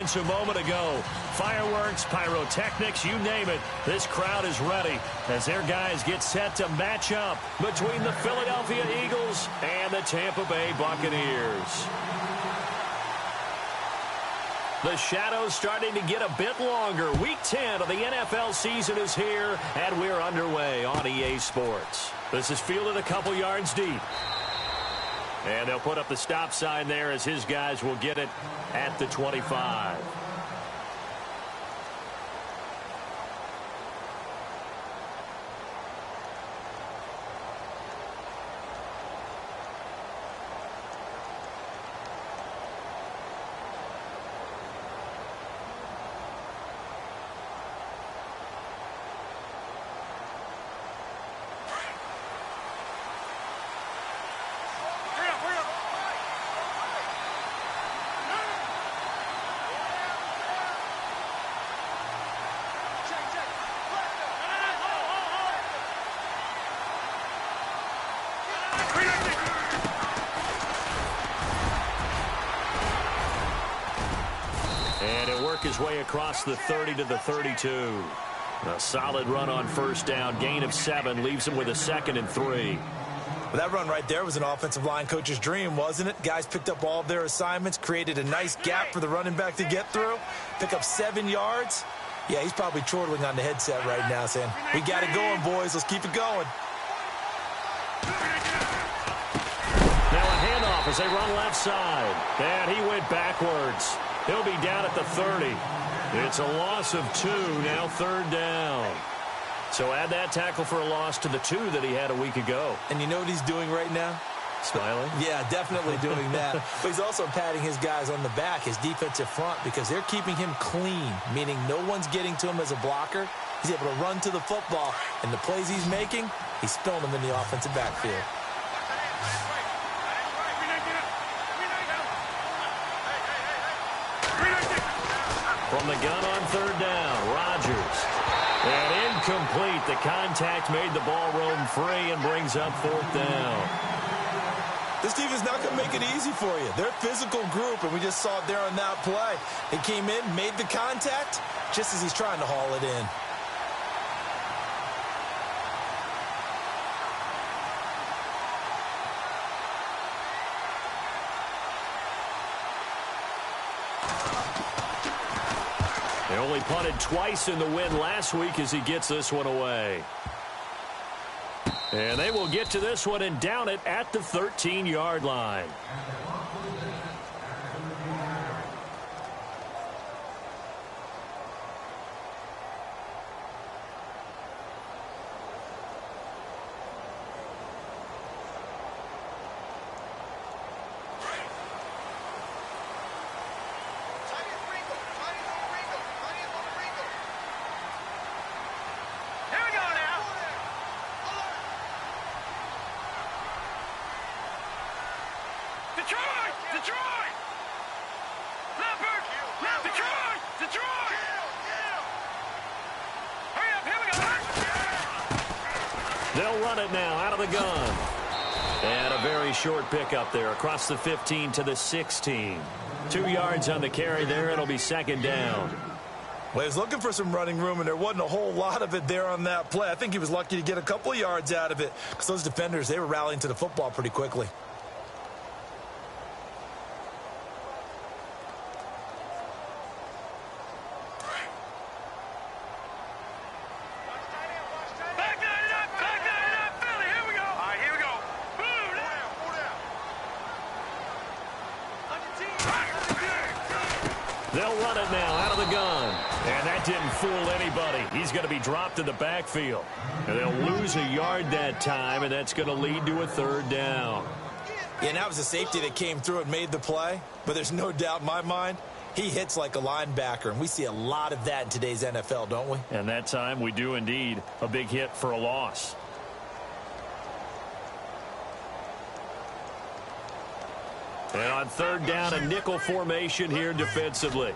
A moment ago, fireworks, pyrotechnics, you name it, this crowd is ready as their guys get set to match up between the Philadelphia Eagles and the Tampa Bay Buccaneers. The shadow's starting to get a bit longer. Week 10 of the NFL season is here, and we're underway on EA Sports. This is fielded a couple yards deep. And they'll put up the stop sign there as his guys will get it at the 25. His way across the 30 to the 32. A solid run on first down. Gain of 7 leaves him with a 2nd and 3. Well, that run right there was an offensive line coach's dream, wasn't it? Guys picked up all of their assignments, created a nice gap for the running back to get through, pick up 7 yards. Yeah, he's probably chortling on the headset right now saying, we got it going, boys. Let's keep it going. Now a handoff as they run left side. And he went backwards. He'll be down at the 30. It's a loss of 2, now 3rd down. So add that tackle for a loss to the 2 that he had a week ago. And you know what he's doing right now? Smiling? Yeah, definitely doing that. But he's also patting his guys on the back, his defensive front, because they're keeping him clean, meaning no one's getting to him as a blocker. He's able to run to the football, and the plays he's making, he's filling them in the offensive backfield. From the gun on 3rd down, Rodgers. And incomplete. The contact made the ball roam free and brings up 4th down. This defense not going to make it easy for you. They're a physical group, and we just saw it there on that play. They came in, made the contact, just as he's trying to haul it in. They only punted twice in the win last week as he gets this one away. And they will get to this one and down it at the 13-yard line. They'll run it now out of the gun. And a very short pickup there across the 15 to the 16. 2 yards on the carry there. It'll be 2nd down. Well, he was looking for some running room, and there wasn't a whole lot of it there on that play. I think he was lucky to get a couple of yards out of it because those defenders, they were rallying to the football pretty quickly. They'll run it now out of the gun. And that didn't fool anybody. He's going to be dropped in the backfield. And they'll lose a yard that time, and that's going to lead to a 3rd down. Yeah, and that was a safety that came through and made the play. But there's no doubt in my mind, he hits like a linebacker. And we see a lot of that in today's NFL, don't we? And that time we do indeed. A big hit for a loss. And on 3rd down, a nickel formation here defensively.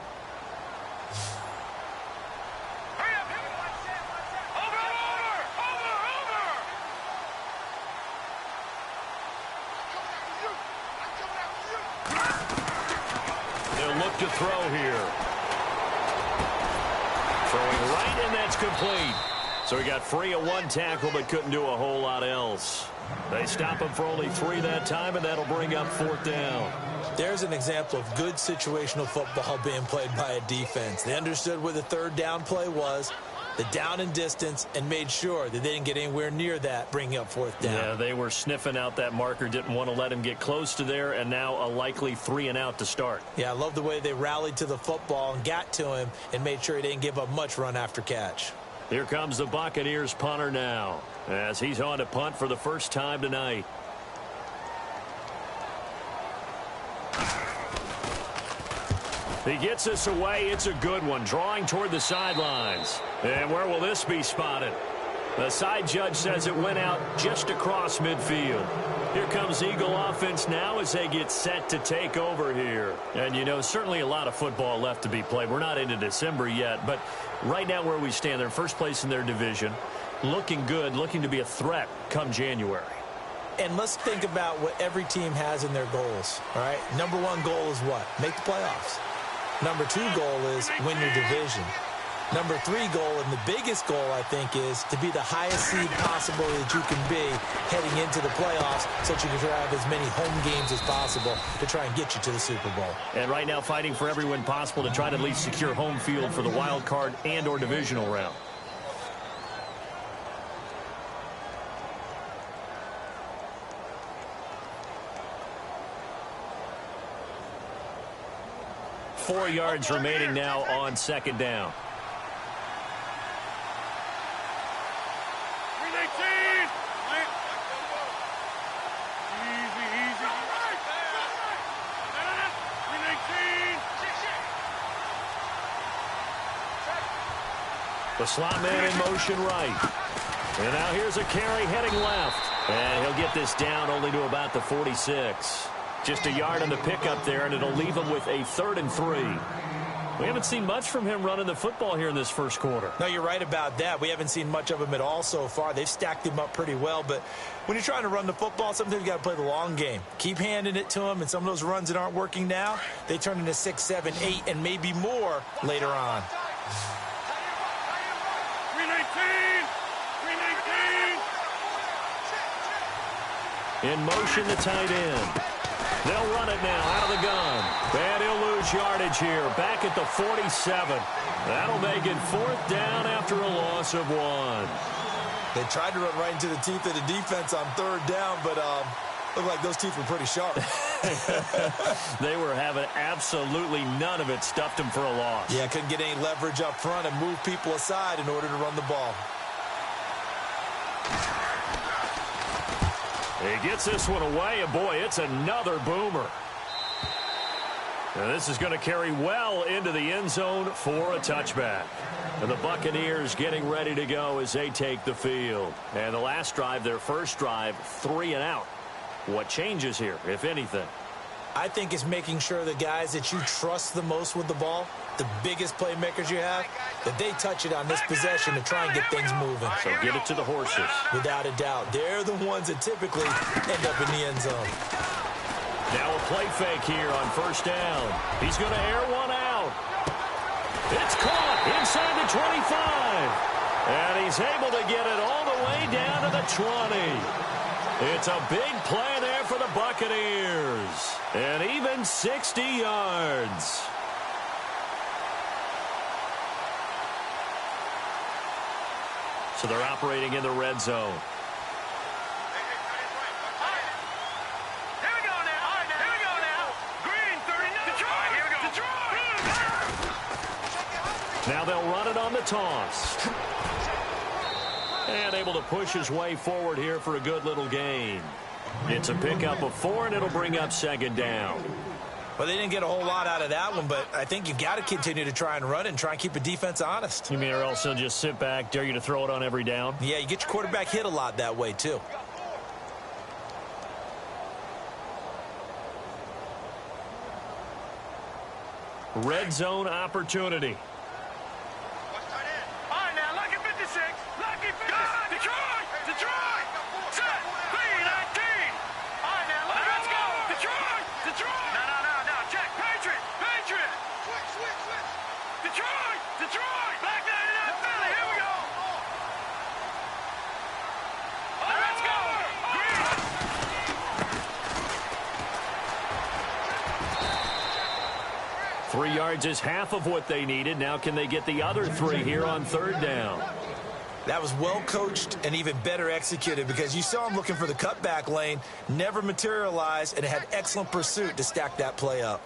They'll look to throw here. Throwing right, and that's complete. So he got free of one tackle, but couldn't do a whole lot else. They stop him for only 3 that time, and that'll bring up 4th down. There's an example of good situational football being played by a defense. They understood where the 3rd down play was, the down and distance, and made sure that they didn't get anywhere near that, bringing up 4th down. Yeah, they were sniffing out that marker, didn't want to let him get close to there, and now a likely 3 and out to start. Yeah, I love the way they rallied to the football and got to him and made sure he didn't give up much run after catch. Here comes the Buccaneers punter now, as he's on to punt for the first time tonight. He gets this away. It's a good one, drawing toward the sidelines. And where will this be spotted? The side judge says it went out just across midfield. Here comes Eagle offense now as they get set to take over here. And, you know, certainly a lot of football left to be played. We're not into December yet, but right now where we stand, they're first place in their division. Looking good, looking to be a threat come January. And let's think about what every team has in their goals, all right? Number 1 goal is what? Make the playoffs. Number 2 goal is win your division. Number 3 goal, and the biggest goal, I think, is to be the highest seed possible that you can be heading into the playoffs so that you can have as many home games as possible to try and get you to the Super Bowl. And right now fighting for every win possible to try to at least secure home field for the wild card and or divisional round. Four yards remaining now on 2nd down. The slot man in motion right. And now here's a carry heading left. And he'll get this down only to about the 46. Just a yard on the pickup there, and it'll leave him with a 3rd and 3. We haven't seen much from him running the football here in this first quarter. No, you're right about that. We haven't seen much of him at all so far. They've stacked him up pretty well, but when you're trying to run the football, sometimes you got to play the long game. Keep handing it to him, and some of those runs that aren't working now, they turn into 6, 7, 8, and maybe more later on. 319. In motion, the tight end. They'll run it now out of the gun. And he'll lose yardage here. Back at the 47. That'll make it 4th down after a loss of 1. They tried to run right into the teeth of the defense on 3rd down, but looked like those teeth were pretty sharp. They were having absolutely none of it. Stuffed them for a loss. Yeah, couldn't get any leverage up front and move people aside in order to run the ball. He gets this one away, and boy, it's another boomer. And this is going to carry well into the end zone for a touchback. And the Buccaneers getting ready to go as they take the field. And the last drive, their first drive, 3 and out. What changes here, if anything? I think it's making sure the guys that you trust the most with the ball, the biggest playmakers you have, that they touch it on this possession to try and get things moving. So get it to the horses. Without a doubt. They're the ones that typically end up in the end zone. Now a play fake here on 1st down. He's going to air one out. It's caught inside the 25. And he's able to get it all the way down to the 20. It's a big play there for the Buccaneers. And even 60 yards. So they're operating in the red zone. Now they'll run it on the toss. And able to push his way forward here for a good little gain. It's a pickup of 4, and it'll bring up 2nd down. Well, they didn't get a whole lot out of that one, but I think you've got to continue to try and run it and try and keep a defense honest. You mean or else they'll just sit back, dare you to throw it on every down? Yeah, you get your quarterback hit a lot that way, too. Red zone opportunity. Detroit! Back there! 3 yards is half of what they needed. Now can they get the other 3 here on third down? That was well coached and even better executed because you saw him looking for the cutback lane, never materialized, and had excellent pursuit to stack that play up.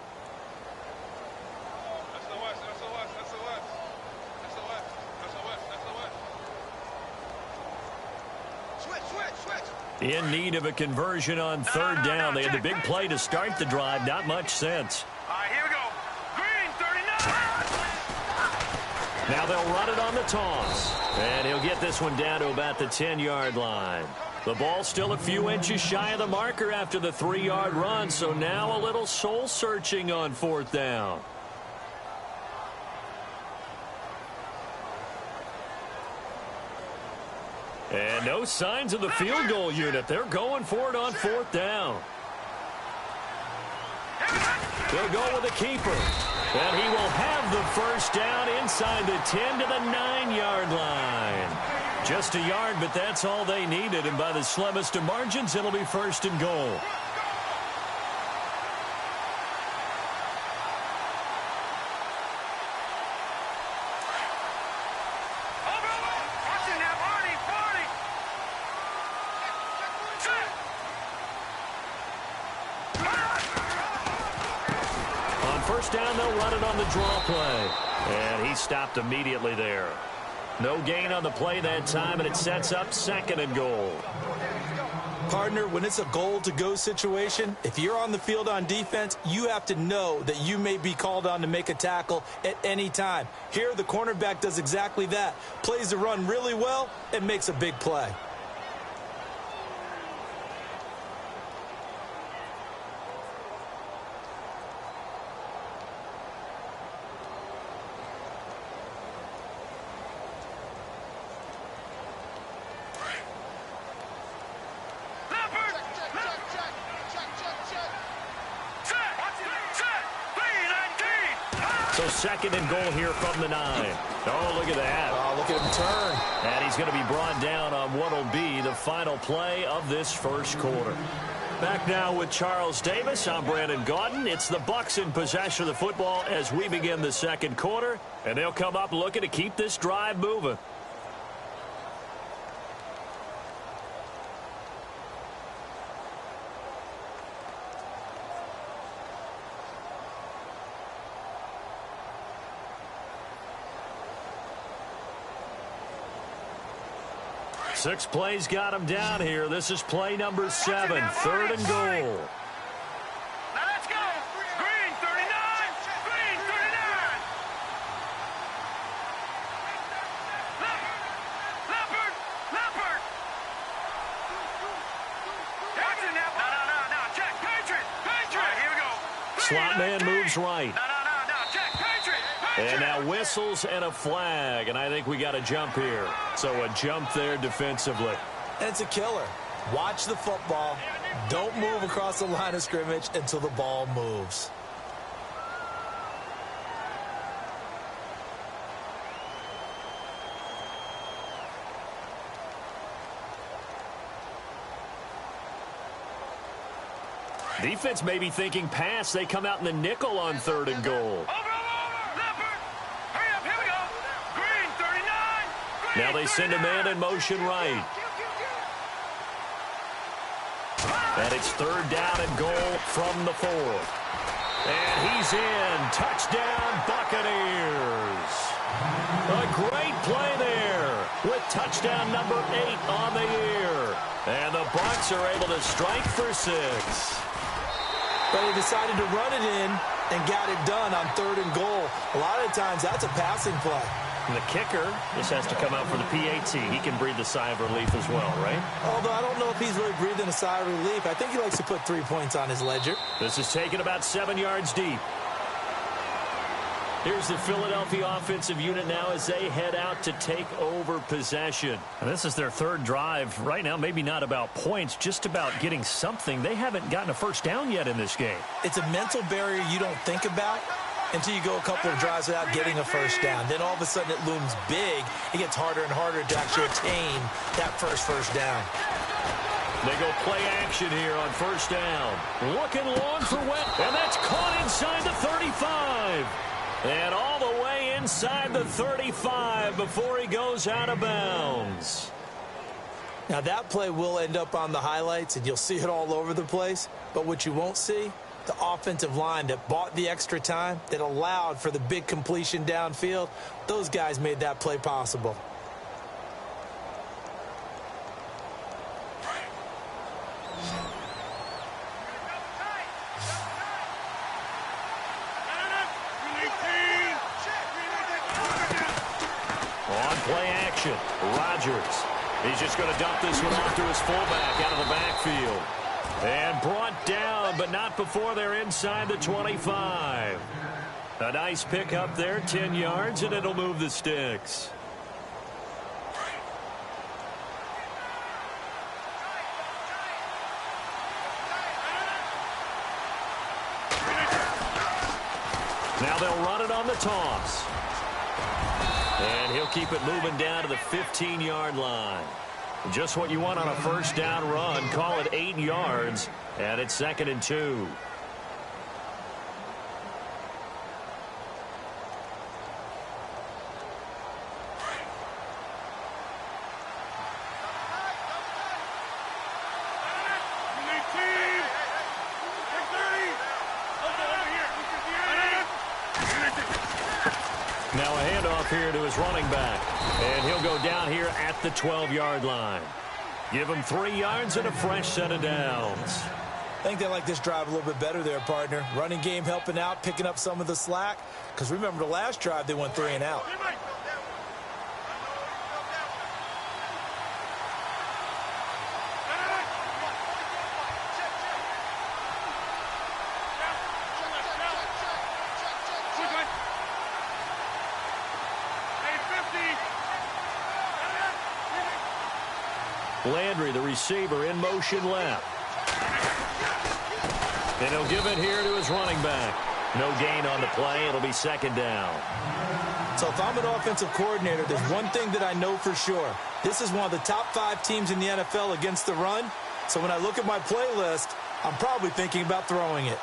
In need of a conversion on third down. They had the big play to start the drive. Not much sense. All right, here we go. Green, 39. Now they'll run it on the toss. And he'll get this one down to about the 10-yard line. The ball still a few inches shy of the marker after the 3-yard run. So now a little soul-searching on fourth down. And no signs of the field goal unit. They're going for it on fourth down. They'll go with a keeper. And he will have the first down inside the 10 to the 9-yard line. Just a yard, but that's all they needed. And by the slimmest of margins, it'll be first and goal. Down, they'll run it on the draw play. And he stopped immediately there. No gain on the play that time, and it sets up second and goal. Partner, when it's a goal-to-go situation, if you're on the field on defense, you have to know that you may be called on to make a tackle at any time. Here, the cornerback does exactly that. Plays the run really well and makes a big play. So second and goal here from the 9. Oh, look at that. Oh, look at him turn. And he's going to be brought down on what will be the final play of this first quarter. Back now with Charles Davis. I'm Brandon Gaudin. It's the Bucs in possession of the football as we begin the second quarter. And they'll come up looking to keep this drive moving. Six plays got him down here. This is play number 7, third and goal. Now let's go. Green, 39. Green, 39. Leopard. Jackson, no. Check. Patriot. All right, here we go. Slot man moves right. No. Check. Patriot. And now whistles and a flag, and I think we got a jump here. So a jump there defensively. And it's a killer. Watch the football. Don't move across the line of scrimmage until the ball moves. Defense may be thinking pass. They come out in the nickel on third and goal. Now they send a man in motion right. And it's third down and goal from the 4th. And he's in. Touchdown, Buccaneers. A great play there with touchdown number 8 on the year. And the Bucs are able to strike for 6. But he decided to run it in and got it done on third and goal. A lot of times that's a passing play. And the kicker, this has to come out for the PAT. He can breathe a sigh of relief as well, right? Although I don't know if he's really breathing a sigh of relief. I think he likes to put 3 points on his ledger. This is taken about 7 yards deep. Here's the Philadelphia offensive unit now as they head out to take over possession. And this is their third drive. Right now, maybe not about points, just about getting something. They haven't gotten a first down yet in this game. It's a mental barrier you don't think about until you go a couple of drives without getting a first down. Then all of a sudden it looms big. It gets harder and harder to actually attain that first down. They go play action here on first down. Looking long for Webb. And that's caught inside the 35. And all the way inside the 35 before he goes out of bounds. Now, that play will end up on the highlights, and you'll see it all over the place. But what you won't see, the offensive line that bought the extra time, that allowed for the big completion downfield, those guys made that play possible. On play action, Rodgers. He's just going to dump this one off to his fullback out of the backfield. And brought down, but not before they're inside the 25. A nice pickup there, 10 yards, and it'll move the sticks. Now they'll run it on the toss. And he'll keep it moving down to the 15-yard line. Just what you want on a first down run. Call it 8 yards, and it's 2nd and 2. Now a handoff here to his running back. And he'll go down here at the 12-yard line. Give him 3 yards and a fresh set of downs. I think they like this drive a little bit better there, partner. Running game helping out, picking up some of the slack. Because remember, the last drive, they went 3 and out. Landry, the receiver, in motion left. And he'll give it here to his running back. No gain on the play. It'll be 2nd down. So if I'm an offensive coordinator, there's one thing that I know for sure. This is one of the top 5 teams in the NFL against the run. So when I look at my playlist, I'm probably thinking about throwing it.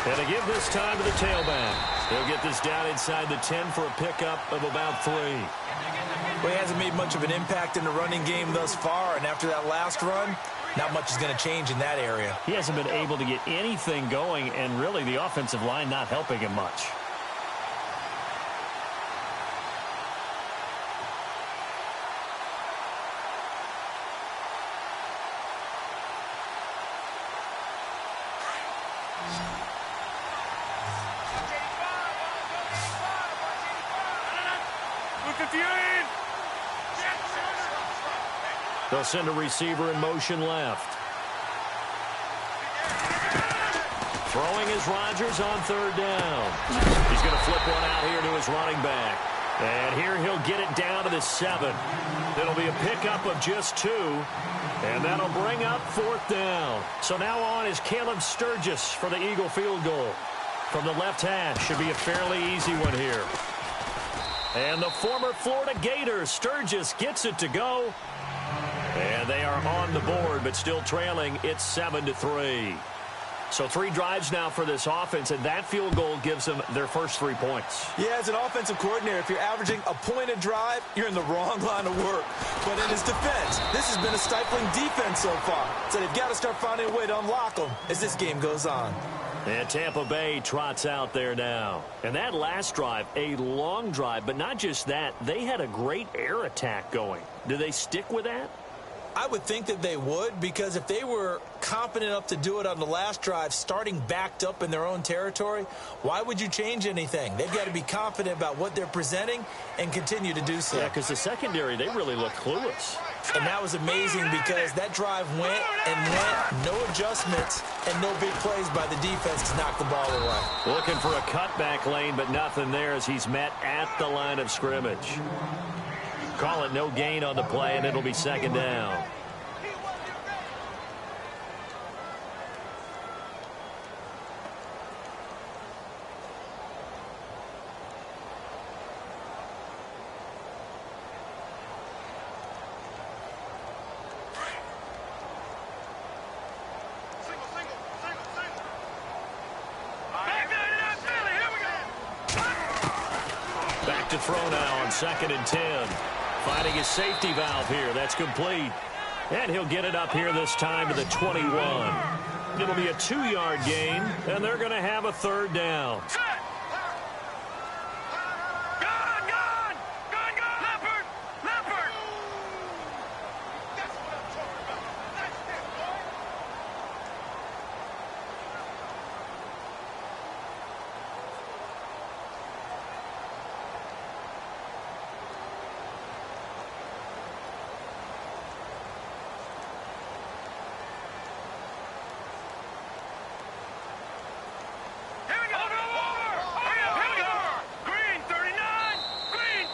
And to give this time to the tailback. He'll get this down inside the 10 for a pickup of about 3. Well, he hasn't made much of an impact in the running game thus far, and after that last run, not much is going to change in that area. He hasn't been able to get anything going, and really the offensive line not helping him much. They'll send a receiver in motion left. Throwing is Rodgers on 3rd down. He's going to flip one out here to his running back. And here he'll get it down to the 7. It'll be a pickup of just 2. And that'll bring up 4th down. So now on is Caleb Sturgis for the Eagle field goal. From the left hash, should be a fairly easy one here. And the former Florida Gator, Sturgis, gets it to go. And they are on the board, but still trailing. It's 7-3. So 3 drives now for this offense, and that field goal gives them their first 3 points. Yeah, as an offensive coordinator, if you're averaging a point a drive, you're in the wrong line of work. But in his defense, this has been a stifling defense so far. So they've got to start finding a way to unlock them as this game goes on. And Tampa Bay trots out there now. And that last drive, a long drive, but not just that. They had a great air attack going. Do they stick with that? I would think that they would, because if they were competent enough to do it on the last drive, starting backed up in their own territory, why would you change anything? They've got to be confident about what they're presenting and continue to do so. Yeah, because the secondary, they really look clueless. And that was amazing because that drive went and went, no adjustments and no big plays by the defense to knock the ball away. Looking for a cutback lane, but nothing there as he's met at the line of scrimmage. Call it no gain on the play, and it'll be second down. Back to throw now on 2nd and 10. Finding his safety valve here. That's complete. And he'll get it up here this time to the 21. It'll be a 2-yard gain, and they're going to have a 3rd down.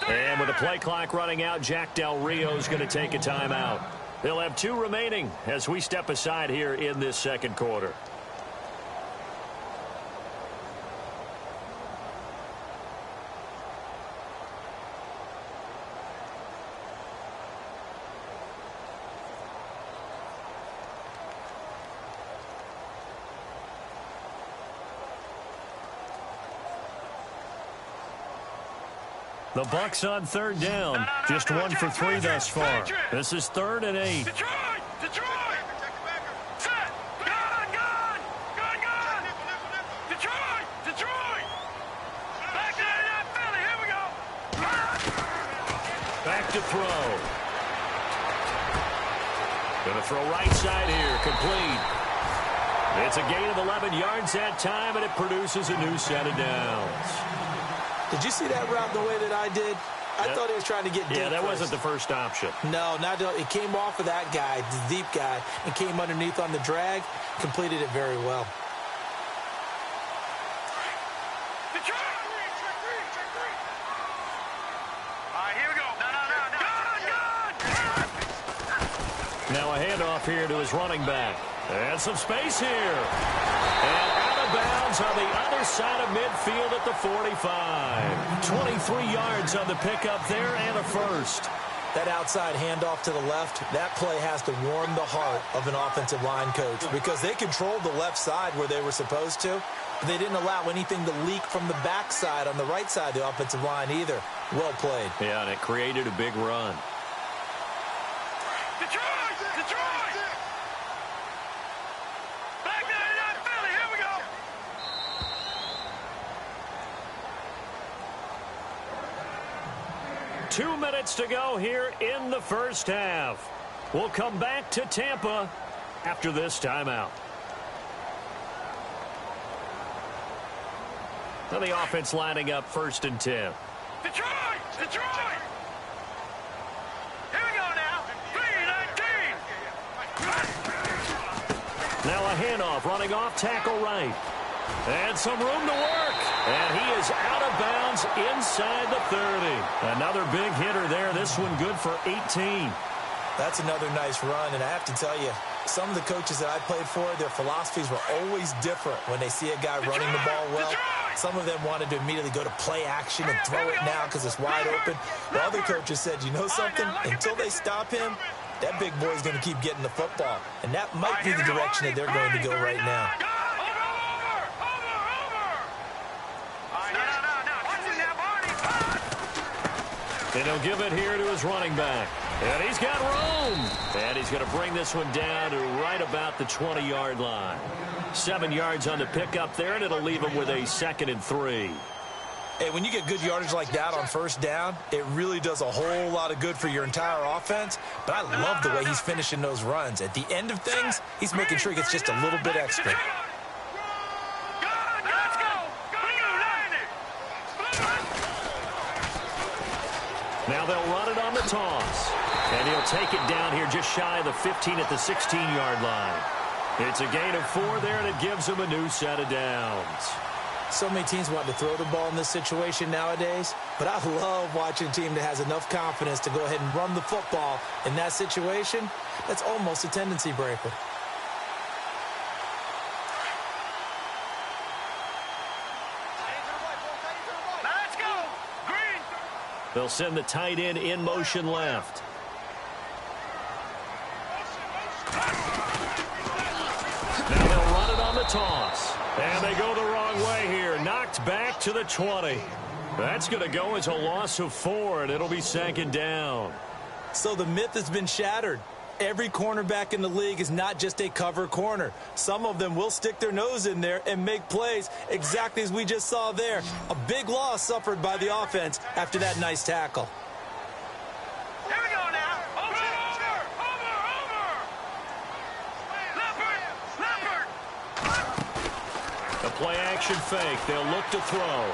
And with the play clock running out, Jack Del Rio is going to take a timeout. They'll have 2 remaining as we step aside here in this second quarter. The Bucs on 3rd down. Just 1 for 3 thus far. This is 3rd and 8. Detroit! Set! Gun! Detroit! Back to that Philly, here we go! Back to throw. Gonna throw right side here, complete. It's a gain of 11 yards that time, and it produces a new set of downs. Did you see that route the way that I did? I thought he was trying to get deep. Yeah, that first. wasn't the first option. No, it came off of that guy, the deep guy, and came underneath on the drag. Completed it very well. All right, here we go. Now a handoff here to his running back. And some space here. And out of bounds on the other side of midfield at the 45. 23 yards on the pickup there and a first. That outside handoff to the left, that play has to warm the heart of an offensive line coach because they controlled the left side where they were supposed to, but they didn't allow anything to leak from the backside on the right side of the offensive line either. Well played. Yeah, and it created a big run. Detroit! Back to that Philly, here we go! 2 minutes to go here in the first half. We'll come back to Tampa after this timeout. Now the offense lining up 1st and 10. Detroit! Here we go now. 3-19. Now a handoff running off tackle right. And some room to work. And he is out of bounds inside the 30. Another big hitter there. This one good for 18. That's another nice run, and I have to tell you, some of the coaches that I played for, their philosophies were always different when they see a guy running the ball well. Some of them wanted to immediately go to play action and throw it now because it's wide open. The other coaches said, you know something? Until they stop him, that big boy's going to keep getting the football. And that might be the direction that they're going to go right now. And he'll give it here to his running back. And he's got room. And he's going to bring this one down to right about the 20-yard line. 7 yards on the pickup there, and it'll leave him with a 2nd and 3. Hey, when you get good yardage like that on first down, it really does a whole lot of good for your entire offense. But I love the way he's finishing those runs. At the end of things, he's making sure he gets just a little bit extra. Now they'll run it on the toss. And he'll take it down here just shy of the 15 at the 16-yard line. It's a gain of 4 there, and it gives him a new set of downs. So many teams want to throw the ball in this situation nowadays, but I love watching a team that has enough confidence to go ahead and run the football in that situation. That's almost a tendency breaker. Let's go. Green. They'll send the tight end in motion left. Now they'll run it on the toss. And they go the wrong way here. Knocked back to the 20. That's going to go as a loss of 4, and it'll be 2nd down. So the myth has been shattered. Every cornerback in the league is not just a cover corner. Some of them will stick their nose in there and make plays exactly as we just saw there. A big loss suffered by the offense after that nice tackle. Here we go now. Over. Leopard. The play action fake. They'll look to throw.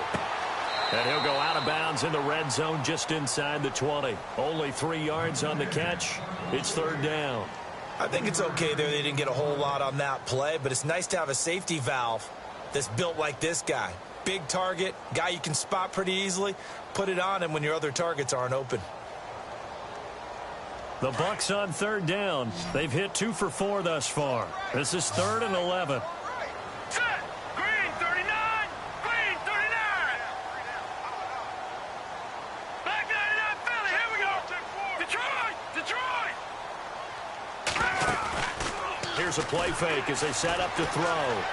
And he'll go out of bounds in the red zone just inside the 20. Only 3 yards on the catch. It's 3rd down. I think it's okay there. They didn't get a whole lot on that play, but it's nice to have a safety valve that's built like this guy. Big target, guy you can spot pretty easily. Put it on him when your other targets aren't open. The Bucs on 3rd down. They've hit 2 for 4 thus far. This is 3rd and 11. Set. Green 39. Green 39. Back 99 Philly. Here we go. Detroit. Here's a play fake as they set up to throw.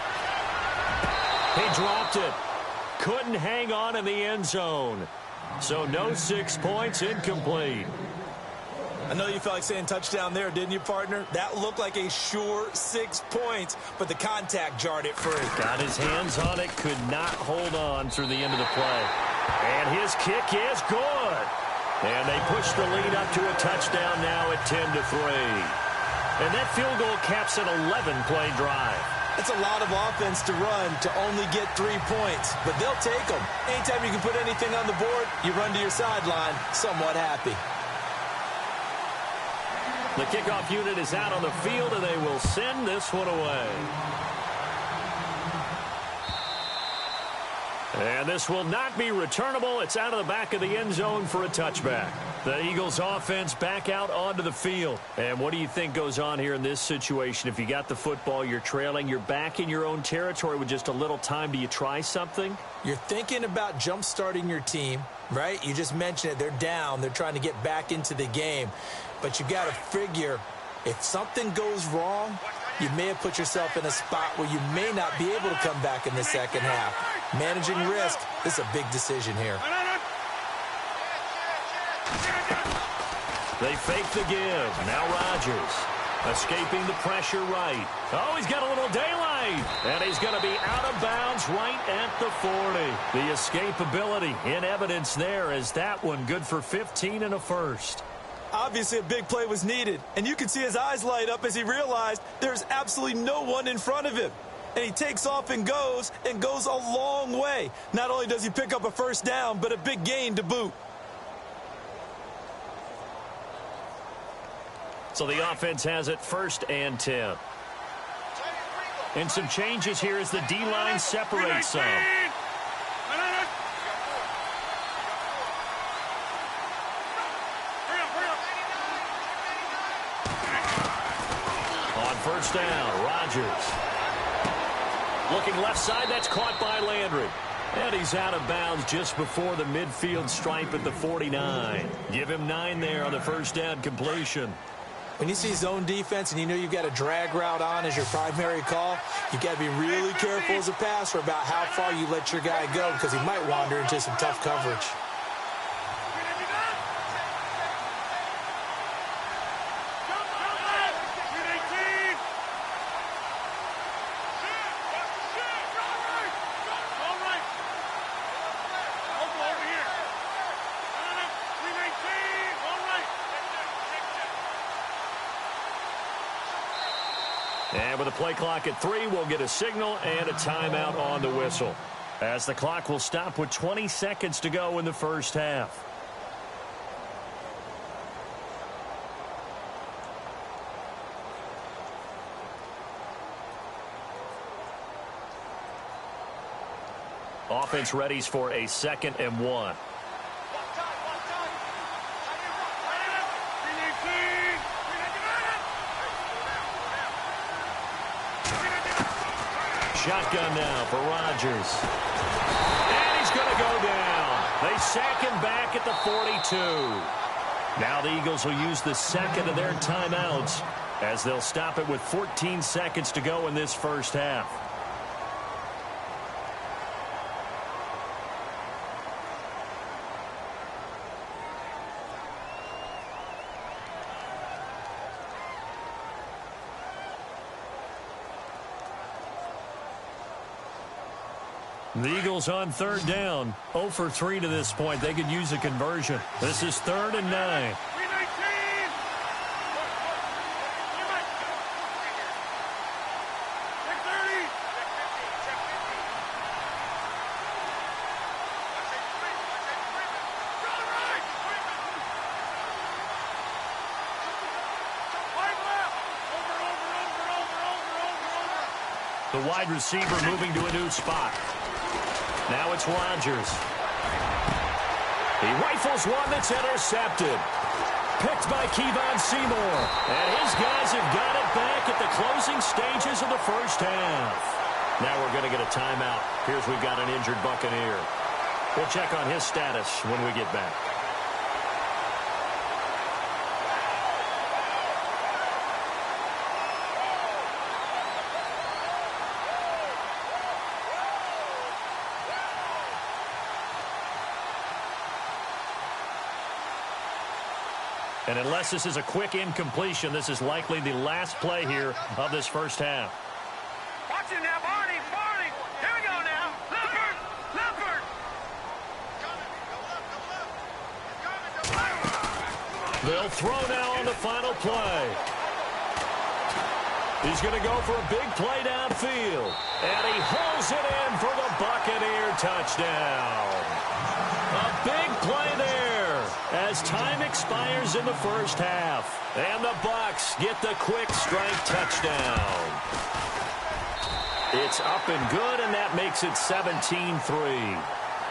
He dropped it. Couldn't hang on in the end zone. So no 6 points, incomplete. I know you felt like saying touchdown there, didn't you, partner? That looked like a sure 6 points, but the contact jarred it free. Got his hands on it, could not hold on through the end of the play. And his kick is good. And they push the lead up to a touchdown now at 10-3. And that field goal caps an 11-play drive. It's a lot of offense to run to only get 3 points, but they'll take them. Anytime you can put anything on the board, you run to your sideline somewhat happy. The kickoff unit is out on the field, and they will send this one away. And this will not be returnable. It's out of the back of the end zone for a touchback. The Eagles offense back out onto the field. And what do you think goes on here in this situation? If you got the football, you're trailing, you're back in your own territory with just a little time. Do you try something? You're thinking about jump-starting your team, right? You just mentioned it. They're down. They're trying to get back into the game. But you got to figure if something goes wrong, you may have put yourself in a spot where you may not be able to come back in the second half. Managing risk is a big decision here. They fake the give. Now Rodgers escaping the pressure right. Oh, he's got a little daylight. And he's going to be out of bounds right at the 40. The escapability in evidence there as that one good for 15 and a first. Obviously, a big play was needed, and you can see his eyes light up as he realized there's absolutely no one in front of him. And he takes off and goes a long way. Not only does he pick up a first down, but a big gain to boot. So the offense has it 1st and 10. And some changes here as the D-line separates some. On 1st down, Rodgers. Looking left side, that's caught by Landry. And he's out of bounds just before the midfield stripe at the 49. Give him 9 there on the 1st down completion. When you see zone defense and you know you've got a drag route on as your primary call, you've got to be really careful as a passer about how far you let your guy go because he might wander into some tough coverage. And with the play clock at 3, we'll get a signal and a timeout on the whistle, as the clock will stop with 20 seconds to go in the first half. Offense readies for a 2nd and 1. Shotgun now for Rodgers. And he's going to go down. They sack him back at the 42. Now the Eagles will use the second of their timeouts as they'll stop it with 14 seconds to go in this first half. The Eagles on 3rd down. 0 for 3 to this point. They could use a conversion. This is 3rd and 9. The wide receiver moving to a new spot. Now it's Rodgers. He rifles one that's intercepted. Picked by Kevon Seymour. And his guys have got it back at the closing stages of the first half. Now we're going to get a timeout. Here's we've got an injured Buccaneer. We'll check on his status when we get back. And unless this is a quick incompletion, this is likely the last play here of this first half. Watch it now, Barney, Barney. Here we go now. Leopard, Leopard. They'll throw now on the final play. He's going to go for a big play downfield. And he holds it in for the Buccaneer touchdown. A big play there as time expires in the first half. And the Bucs get the quick strike touchdown. It's up and good, and that makes it 17-3.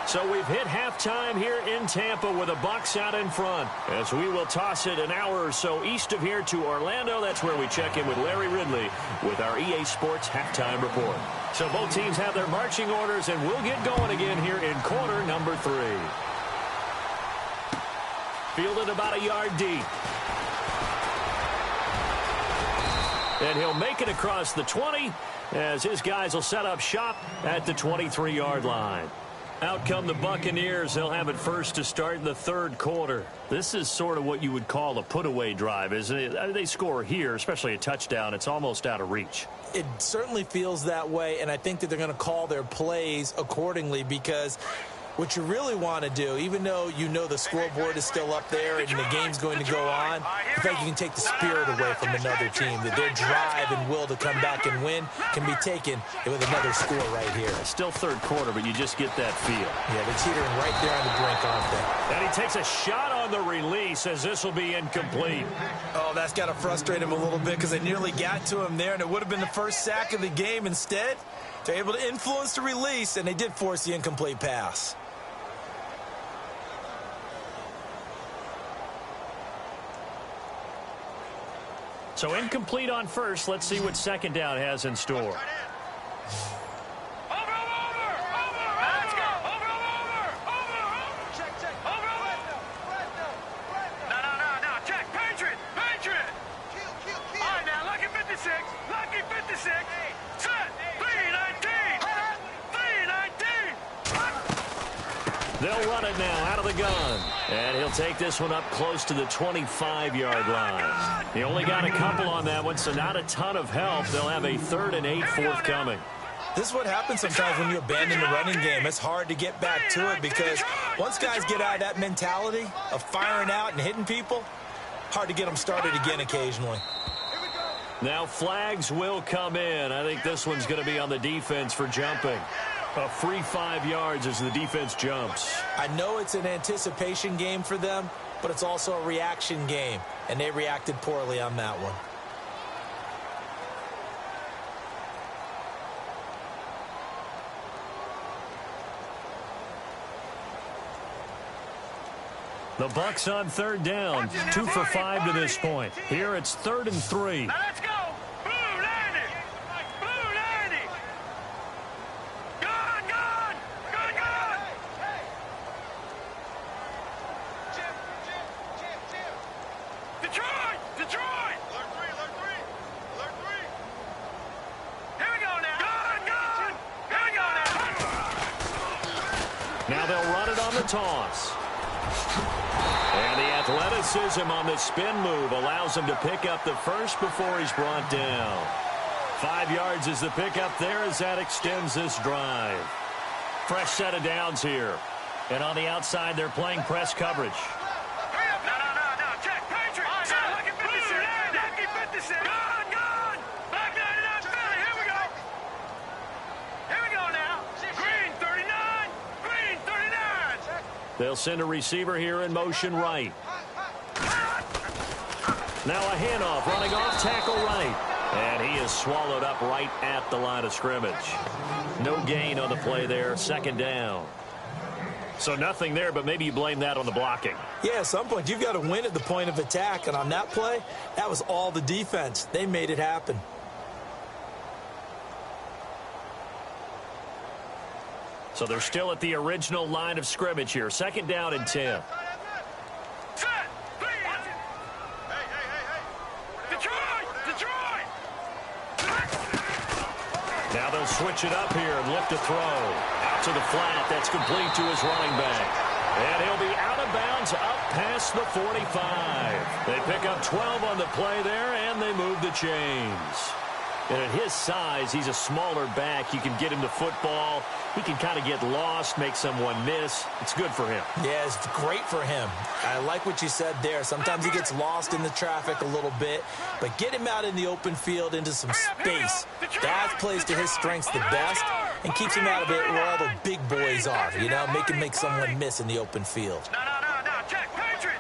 So we've hit halftime here in Tampa with the Bucs out in front. As we will toss it an hour or so east of here to Orlando. That's where we check in with Larry Ridley with our EA Sports halftime report. So both teams have their marching orders, and we'll get going again here in quarter number 3. Fielded about a yard deep. And he'll make it across the 20 as his guys will set up shop at the 23-yard line. Out come the Buccaneers. They'll have it first to start in the 3rd quarter. This is sort of what you would call a put-away drive, isn't it? They score here, especially a touchdown. It's almost out of reach. It certainly feels that way, and I think that they're going to call their plays accordingly because what you really want to do, even though you know the scoreboard is still up there and the game's going to go on, I think you can take the spirit away from another team, that their drive and will to come back and win can be taken with another score right here. Still 3rd quarter, but you just get that feel. Yeah, they're teetering right there on the brink, aren't they? And he takes a shot on the release as this will be incomplete. Oh, that's got to frustrate him a little bit because they nearly got to him there, and it would have been the first sack of the game. Instead, they're able to influence the release, and they did force the incomplete pass. So incomplete on first. Let's see what 2nd down has in store. They'll run it now out of the gun. And he'll take this one up close to the 25-yard line. He only got a couple on that one, so not a ton of help. They'll have a 3rd and 8 forthcoming. This is what happens sometimes when you abandon the running game. It's hard to get back to it because once guys get out of that mentality of firing out and hitting people, hard to get them started again occasionally. Now flags will come in. I think this one's going to be on the defense for jumping. A free 5 yards as the defense jumps. I know it's an anticipation game for them, but it's also a reaction game, and they reacted poorly on that one. The Bucs on third down, 2 for 5 to this point. Here it's 3rd and 3. Now let's go. Blue 90. Blue 90. Gone, gone. Gone, gone. Detroit. Detroit. Alert 3. Alert 3. Alert 3. Here we go now. Gone, gone. Here we go now. Now they'll run it on the toss. And the athleticism on the spin move allows him to pick up the first before he's brought down. 5 yards is the pickup there as that extends this drive. Fresh set of downs here. And on the outside, they're playing press coverage. No. Check. Patriots. Lucky 56. Lucky 56. Gone, gone. Black 99 Philly. Here we go. Here we go now. Green 39. Green 39. They'll send a receiver here in motion right. Now a handoff running off tackle right. And he is swallowed up right at the line of scrimmage. No gain on the play there. 2nd down. So nothing there, but maybe you blame that on the blocking. Yeah, at some point, you've got to win at the point of attack. And on that play, that was all the defense. They made it happen. So they're still at the original line of scrimmage here. 2nd down and 10. Set. Hey. Detroit. Now they'll switch it up here and lift a throw. Out to the flat. That's complete to his running back. And he'll be out of bounds up past the 45. They pick up 12 on the play there, and they move the chains. And at his size, he's a smaller back. You can get him to football. He can kind of get lost, make someone miss. It's good for him. Yeah, it's great for him. I like what you said there. Sometimes he gets lost in the traffic a little bit, but get him out in the open field into some space. That plays to his strengths the best and keeps him out of it where all the big boys are, you know, make someone miss in the open field. No. Check. Patriot.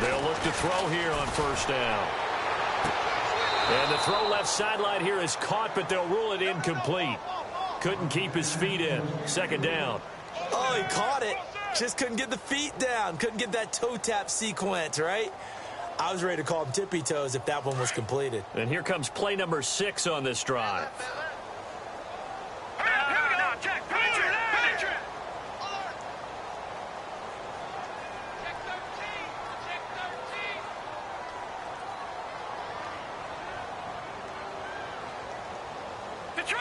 They'll look to throw here on 1st down. And the throw left sideline here is caught, but they'll rule it incomplete. Couldn't keep his feet in. 2nd down. Oh, he caught it. Just couldn't get the feet down. Couldn't get that toe tap sequence, right? I was ready to call him tippy toes if that one was completed. And here comes play number 6 on this drive. Now, check. Patriot. Detroit.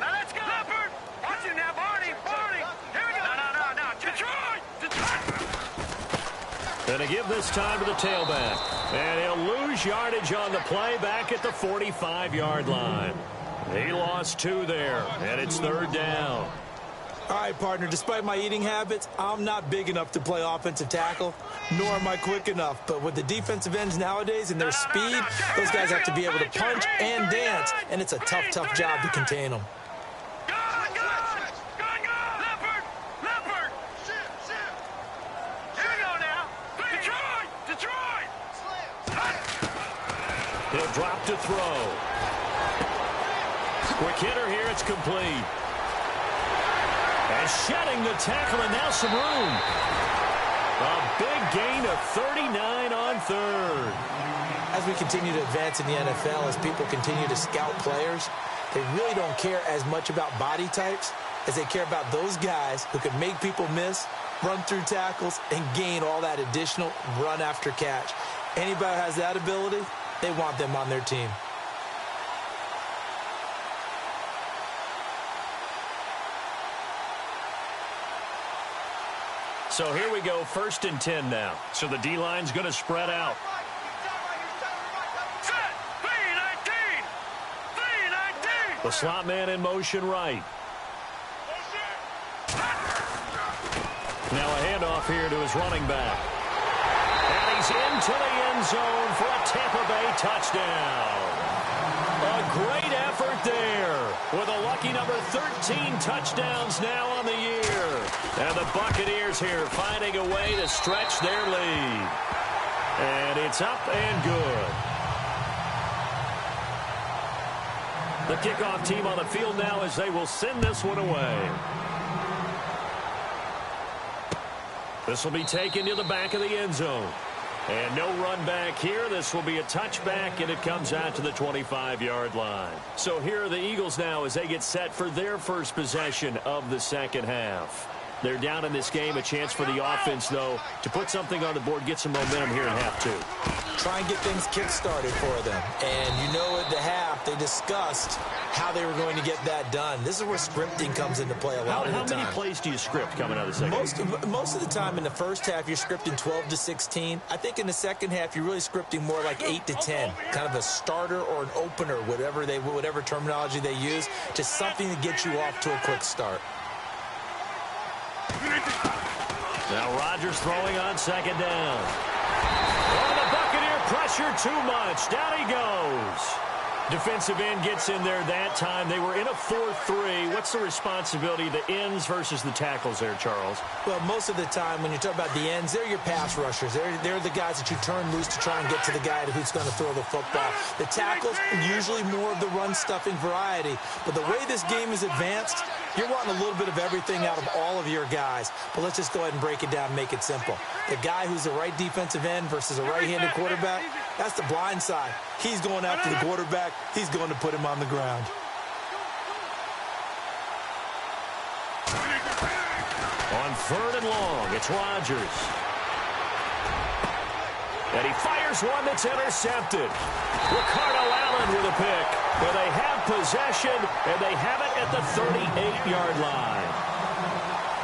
Now let's go. Leopard. Watch him now, Barney. Here we go. No. Detroit. And to give this time to the tailback. And he'll lose yardage on the play back at the 45-yard line. He lost 2 there, and it's 3rd down. All right, partner, despite my eating habits, I'm not big enough to play offensive tackle, nor am I quick enough. But with the defensive ends nowadays and their speed, those guys have to be able to punch and dance, and it's a tough job to contain them. Gone. Leopard. Here we go now. Detroit. He'll drop to throw. Quick hitter here. It's complete. And shedding the tackle, and now some room. A big gain of 39 on 3rd. As we continue to advance in the NFL, as people continue to scout players, they really don't care as much about body types as they care about those guys who can make people miss, run through tackles, and gain all that additional run after catch. Anybody who has that ability, they want them on their team. So here we go, 1st and 10 now. So the D-line's going to spread out. Set. 3-19. The slot man in motion right. Now a handoff here to his running back. And he's into the end zone for a Tampa Bay touchdown. A great effort there with a lucky number 13 touchdowns now on the year. And the Buccaneers here finding a way to stretch their lead. And it's up and good. The kickoff team on the field now as they will send this one away. This will be taken to the back of the end zone. And no run back here. This will be a touchback, and it comes out to the 25-yard line. So here are the Eagles now as they get set for their first possession of the second half. They're down in this game. A chance for the offense, though, to put something on the board, get some momentum here in half two. Try and get things kick-started for them. And you know at the half, they discussed how they were going to get that done. This is where scripting comes into play a lot of the time. How many plays do you script coming out of the second? Most of the time in the first half, you're scripting 12 to 16. I think in the second half, you're really scripting more like 8 to 10. Kind of a starter or an opener, whatever terminology they use, just something to get you off to a quick start. Now Rodgers throwing on second down. Oh, the Buccaneer pressure too much. Down he goes. Defensive end gets in there that time. They were in a 4-3. What's the responsibility of the ends versus the tackles there, Charles? Well, most of the time when you talk about the ends, they're your pass rushers. They're the guys that you turn loose to try and get to the guy who's going to throw the football. The tackles, usually more of the run-stuffing variety. But the way this game is advanced, you're wanting a little bit of everything out of all of your guys. But let's just go ahead and break it down and make it simple. The guy who's the right defensive end versus a right-handed quarterback, that's the blind side. He's going after the quarterback. He's going to put him on the ground. On third and long, it's Rodgers. And he fires one that's intercepted. Ricardo Allen with a pick. But they have possession, and they have it at the 38-yard line.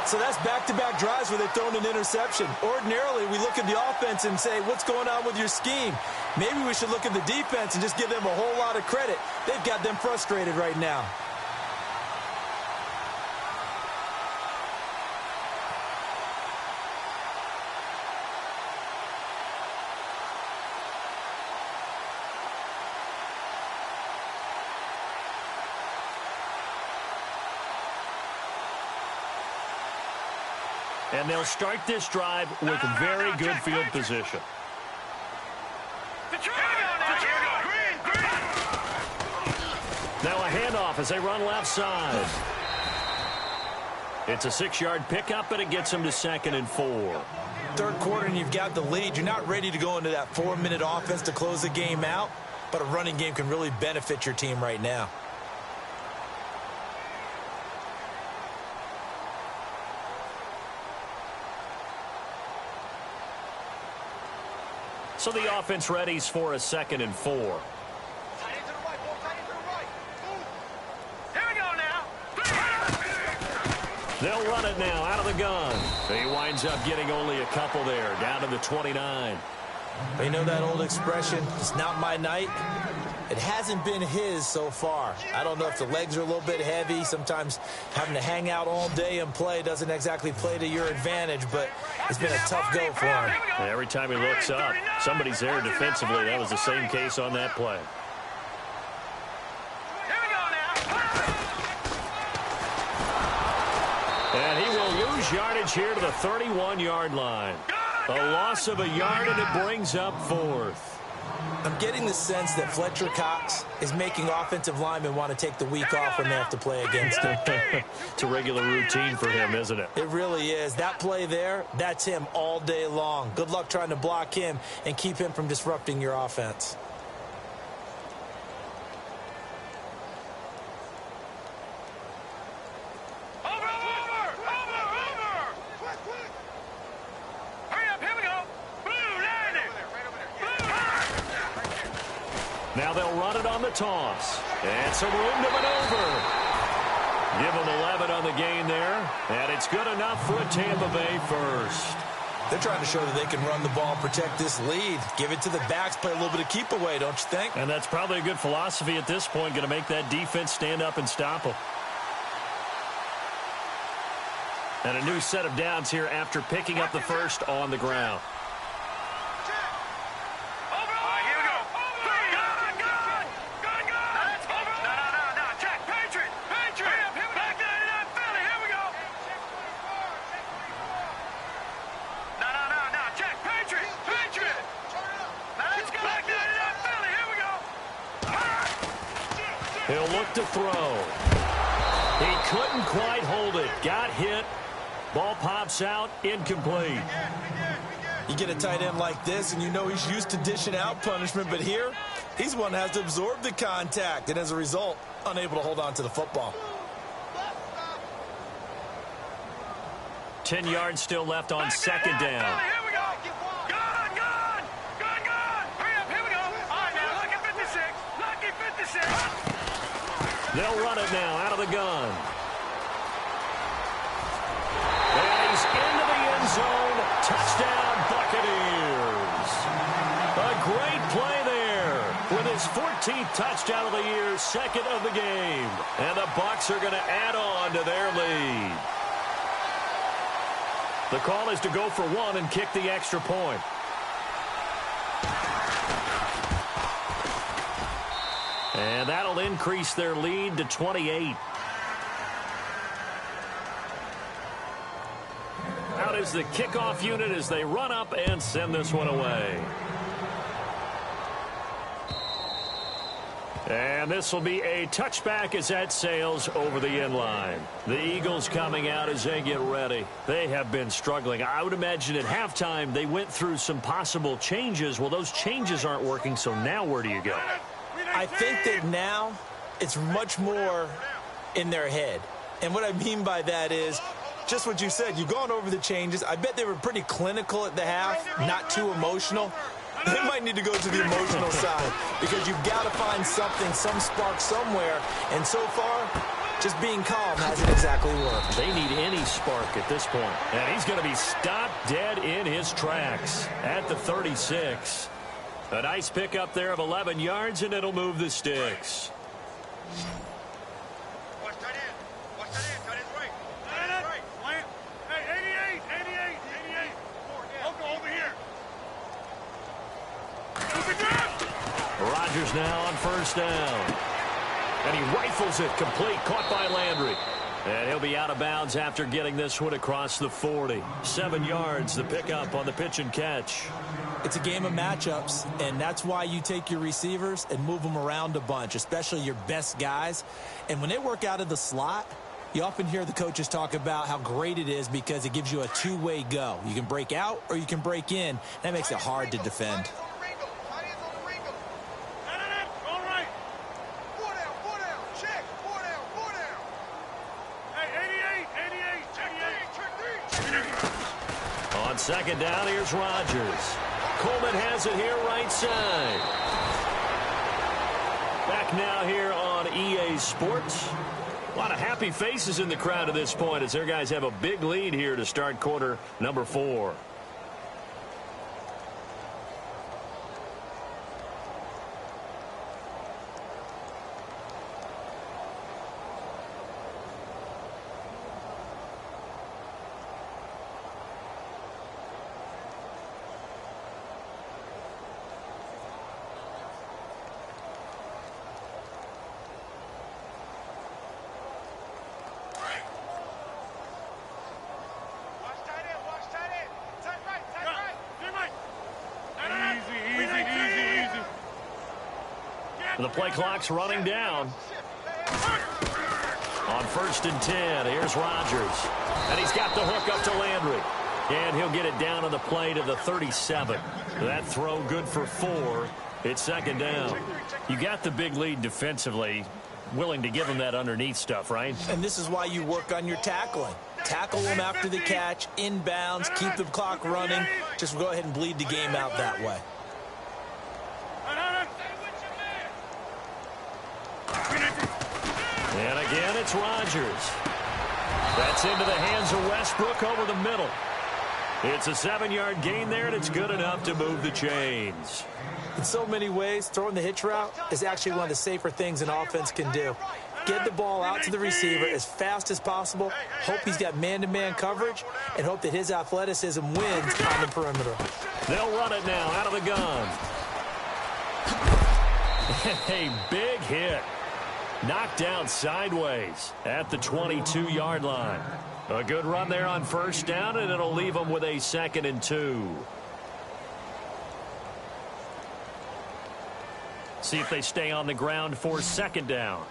So that's back-to-back drives where they've thrown an interception. Ordinarily, we look at the offense and say, what's going on with your scheme? Maybe we should look at the defense and just give them a whole lot of credit. They've got them frustrated right now. And they'll start this drive with very good field position. Now a handoff as they run left side. It's a 6-yard pickup, and it gets them to 2nd and 4. Third quarter, and you've got the lead. You're not ready to go into that 4-minute offense to close the game out, but a running game can really benefit your team right now. So the offense readies for a 2nd and 4. Here we go now. They'll run it now out of the gun. He winds up getting only a couple there, down to the 29. You know that old expression, it's not my night? It hasn't been his so far. I don't know if the legs are a little bit heavy. Sometimes having to hang out all day and play doesn't exactly play to your advantage, but it's been a tough go for him. And every time he looks up, somebody's there defensively. That was the same case on that play. Here we go now. And he will lose yardage here to the 31-yard line. A loss of a yard, and it brings up 4th. I'm getting the sense that Fletcher Cox is making offensive linemen want to take the week off when they have to play against him. It's a regular routine for him, isn't it? It really is. That play there, that's him all day long. Good luck trying to block him and keep him from disrupting your offense. Now they'll run it on the toss. And some room to maneuver. Give them 11 on the gain there. And it's good enough for a Tampa Bay first. They're trying to show that they can run the ball, protect this lead. Give it to the backs, play a little bit of keep away, don't you think? And that's probably a good philosophy at this point. Going to make that defense stand up and stop them. And a new set of downs here after picking up the first on the ground. He'll look to throw. He couldn't quite hold it. Got hit. Ball pops out. Incomplete. You get a tight end like this, and you know he's used to dishing out punishment, but here, he's one that has to absorb the contact, and as a result, unable to hold on to the football. 10 yards still left on second down. Here we go. Gone. Hurry up. Here we go. All right, now, lucky 56. Lucky 56. They'll run it now out of the gun. And he's into the end zone. Touchdown, Buccaneers. A great play there with his 14th touchdown of the year, second of the game. And the Bucs are going to add on to their lead. The call is to go for one and kick the extra point. And that'll increase their lead to 28. Out is the kickoff unit as they run up and send this one away. And this will be a touchback as that sails over the end line. The Eagles coming out as they get ready. They have been struggling. I would imagine at halftime they went through some possible changes. Well, those changes aren't working, so now where do you go? I think that now it's much more in their head. And what I mean by that is just what you said. You've gone over the changes. I bet they were pretty clinical at the half, not too emotional. They might need to go to the emotional side because you've got to find something, some spark somewhere. And so far, just being calm hasn't exactly worked. They need any spark at this point. And he's going to be stopped dead in his tracks at the 36. A nice pickup there of 11 yards, and it'll move the sticks. Watch that in. Watch that in. That is right. That is right. Plant. Hey, 88. Local over here. Rodgers now on first down. And he rifles it complete, caught by Landry. And he'll be out of bounds after getting this one across the 40. 7 yards, the pickup on the pitch and catch. It's a game of matchups, and that's why you take your receivers and move them around a bunch, especially your best guys. And when they work out of the slot, you often hear the coaches talk about how great it is because it gives you a two-way go. You can break out or you can break in. That makes it hard to defend. On second down, here's Rodgers. Coleman has it here right side. Back now here on EA Sports. A lot of happy faces in the crowd at this point as their guys have a big lead here to start quarter number 4. The play clock's running down. On first and 10, here's Rodgers. And he's got the hook up to Landry. And he'll get it down on the play to the 37. That throw good for 4. It's second down. You got the big lead defensively. Willing to give him that underneath stuff, right? And this is why you work on your tackling. Tackle them after the catch, inbounds, keep the clock running. Just go ahead and bleed the game out that way. And again, it's Rodgers. That's into the hands of Westbrook over the middle. It's a 7-yard gain there, and it's good enough to move the chains. In so many ways, throwing the hitch route is actually one of the safer things an offense can do. Get the ball out to the receiver as fast as possible, hope he's got man-to-man coverage, and hope that his athleticism wins on the perimeter. They'll run it now out of the gun. A big hit. Knocked down sideways at the 22-yard line. A good run there on first down, and it'll leave them with a 2nd and 2. See if they stay on the ground for second down.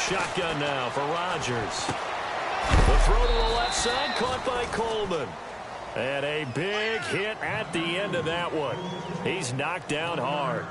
shotgun now for Rodgers. The throw to the left side, caught by Coleman. And a big hit at the end of that one. He's knocked down hard.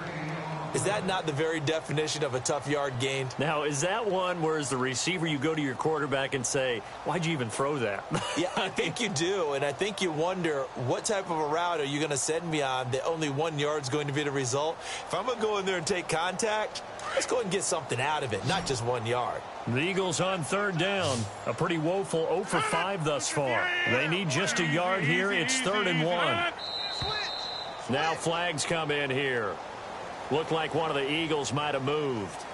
Is that not the very definition of a tough yard gained? Now, is that one where as the receiver you go to your quarterback and say, why'd you even throw that? Yeah, I think you do, and I think you wonder what type of a route are you going to send me on that only 1 yard's going to be the result? If I'm going to go in there and take contact, let's go and get something out of it, not just 1 yard. The Eagles on third down. A pretty woeful 0 for 5 thus far. They need just a yard here. It's 3rd and 1. Now flags come in here. Looked like one of the Eagles might have moved.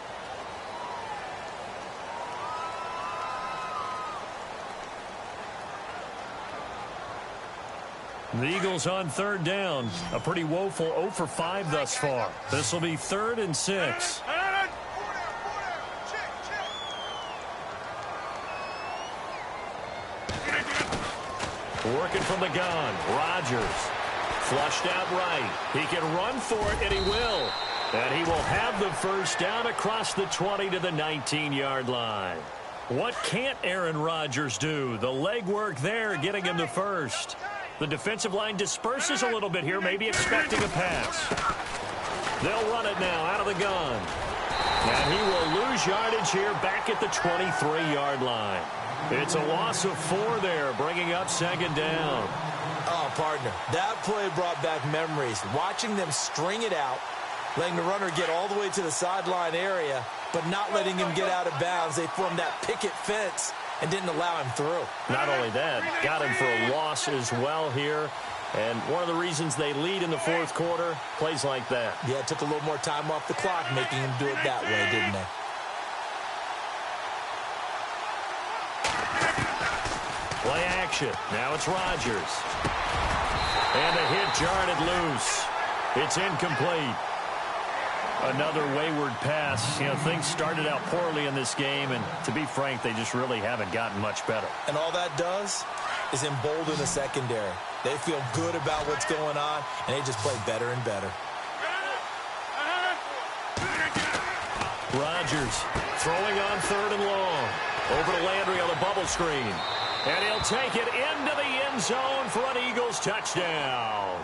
The Eagles on third down. A pretty woeful 0 for 5 thus far. This will be 3rd and 6. Working from the gun. Rodgers. Flushed out right. He can run for it, and he will. And he will have the first down across the 20 to the 19-yard line. What can't Aaron Rodgers do? The legwork there getting him the first. The defensive line disperses a little bit here, maybe expecting a pass. They'll run it now out of the gun. And he will lose yardage here back at the 23-yard line. It's a loss of 4 there, bringing up 2nd down. Oh, partner, that play brought back memories. Watching them string it out, letting the runner get all the way to the sideline area, but not letting him get out of bounds. They formed that picket fence and didn't allow him through. Not only that, got him for a loss as well here. And one of the reasons they lead in the 4th quarter, plays like that. Yeah, it took a little more time off the clock, making him do it that way, didn't they? Play action. Now it's Rodgers. And the hit jarred it loose. It's incomplete. Another wayward pass. You know, things started out poorly in this game, and to be frank, they just really haven't gotten much better. And all that does is embolden the secondary. They feel good about what's going on, and they just play better and better. Rodgers throwing on 3rd and long. Over to Landry on the bubble screen. And he'll take it into the end zone for an Eagles touchdown.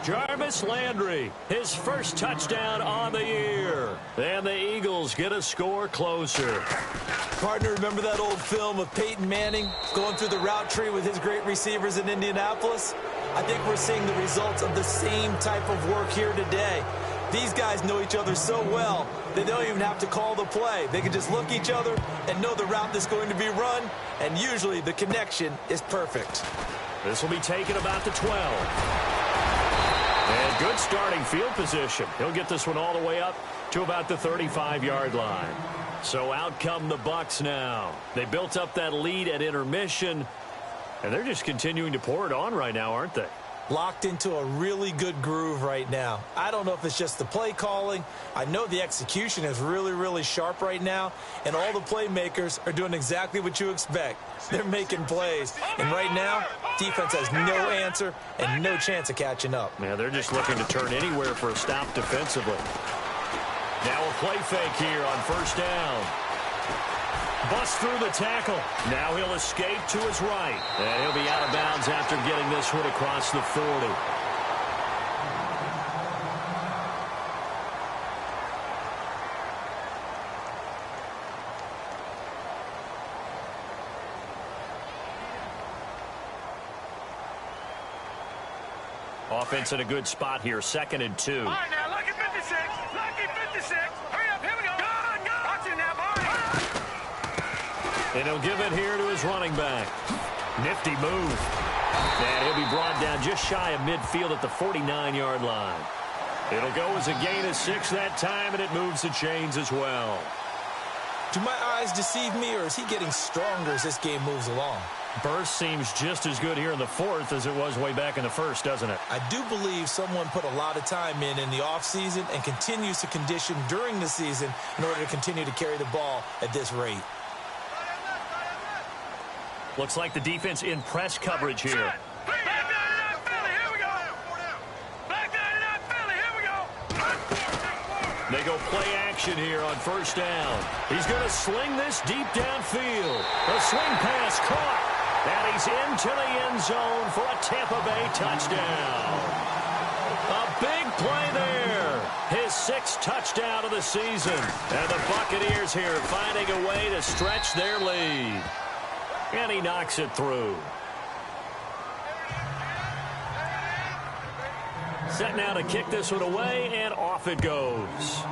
Jarvis Landry, his first touchdown on the year. And the Eagles get a score closer. Partner, remember that old film of Peyton Manning going through the route tree with his great receivers in Indianapolis? I think we're seeing the results of the same type of work here today. These guys know each other so well that they don't even have to call the play. They can just look each other and know the route that's going to be run, and usually the connection is perfect. This will be taken about the 12. And good starting field position. He'll get this one all the way up to about the 35-yard line. So out come the Bucs now. They built up that lead at intermission, and they're just continuing to pour it on right now, aren't they? Locked into a really good groove right now. I don't know if it's just the play calling. I know the execution is really, really sharp right now, and all the playmakers are doing exactly what you expect. They're making plays, and right now, defense has no answer and no chance of catching up. Yeah, they're just looking to turn anywhere for a stop defensively. Now a play fake here on 1st down. Bust through the tackle. Now he'll escape to his right. And he'll be out of bounds after getting this one across the 40. Offense in a good spot here, 2nd and 2. All right, now, lucky 56. Lucky 56. Hurry up, here we go. Go. Watch it now, Barney. And he'll give it here to his running back. Nifty move. And he'll be brought down just shy of midfield at the 49-yard line. It'll go as a gain of 6 that time, and it moves the chains as well. Do my eyes deceive me, or is he getting stronger as this game moves along? Burst seems just as good here in the 4th as it was way back in the 1st, doesn't it? I do believe someone put a lot of time in the offseason and continues to condition during the season in order to continue to carry the ball at this rate. Looks like the defense in press coverage here. Back 99 Philly, here we go. Back 99 Philly, here we go. They go play action here on first down. He's going to sling this deep downfield. The swing pass caught. And he's into the end zone for a Tampa Bay touchdown. A big play there. His 6th touchdown of the season. And the Buccaneers here finding a way to stretch their lead. And he knocks it through. Set now to kick this one away, and off it goes.